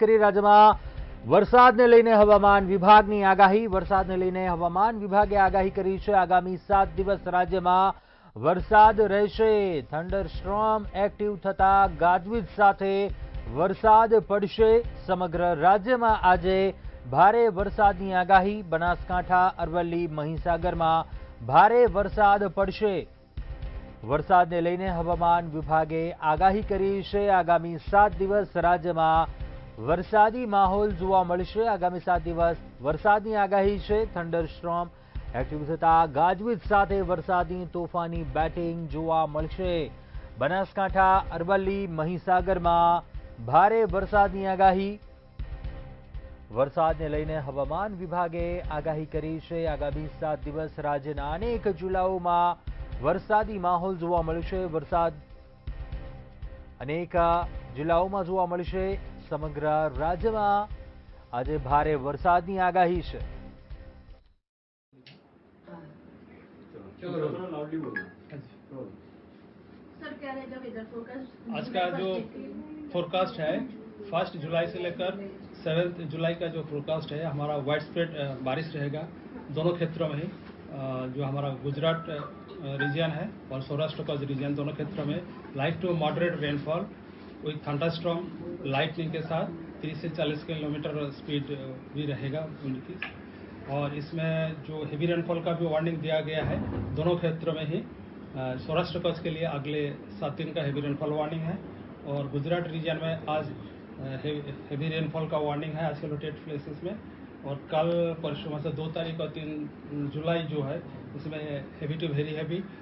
કરી રાજ્યમાં વરસાદને લઈને હવામાન વિભાગની આગાહી. વરસાદને લઈને હવામાન વિભાગે આગાહી કરી છે. આગામી 7 દિવસ રાજ્યમાં વરસાદ રહેશે. થંડરસ્ટોર્મ એક્ટિવ થતા ગાજવીજ સાથે વરસાદ પડશે. સમગ્ર રાજ્યમાં આજે ભારે વરસાદની આગાહી. બનાસકાંઠા, અરવલ્લી, મહીસાગરમાં ભારે વરસાદ પડશે. વરસાદને લઈને હવામાન વિભાગે આગાહી કરી છે. આગામી 7 દિવસ રાજ્યમાં વરસાદી માહોલ જોવા મળશે. આગામી 7 દિવસ વરસાદની આગાહી છે. થંડરસ્ટોર્મ એક્ટિવ થતા ગાજવીજ સાથે વરસાદની તોફાની બેટિંગ જોવા મળશે. બનાસકાંઠા, અરવલ્લી, મહીસાગરમાં ભારે વરસાદની આગાહી. વરસાદને લઈને હવામાન વિભાગે આગાહી કરી છે. આગામી 7 દિવસ રાજ્યના અનેક જિલ્લાઓમાં વરસાદી માહોલ જોવા મળશે. વરસાદ અનેક જિલ્લાઓમાં જોવા મળશે. સમગ્ર રાજ્યમાં આજે ભારે વરસાદની આગાહી છે. आज का जो फोरकास्ट है 1 जुलाई से लेकर 7 जुलाई का जो फोरकास्ट है हमारा वाइड स्प्रेड बारिश रहेगा दोनों क्षेत्रों में ही। जो हमारा गुजरात रीजन है और सौराष्ट्र का रीजन दोनों क्षेत्रों में light to moderate rainfall with thunderstorm lightning के साथ 30 से 40 किलोमीटर स्पीड भी रहेगा उनकी। और इसमें जो हेवी रेनफॉल का भी वार्निंग दिया गया है दोनों क्षेत्रों में ही। सौराष्ट्र कच्छ के लिए अगले 7 दिन का हेवी रेनफॉल वार्निंग है और गुजरात रीजन में आज हेवी रेनफॉल का वार्निंग है आइसोलेटेड प्लेसेस में। और कल परसों से 2 तारीख और 3 जुलाई जो है इसमें हेवी टू वेरी हेवी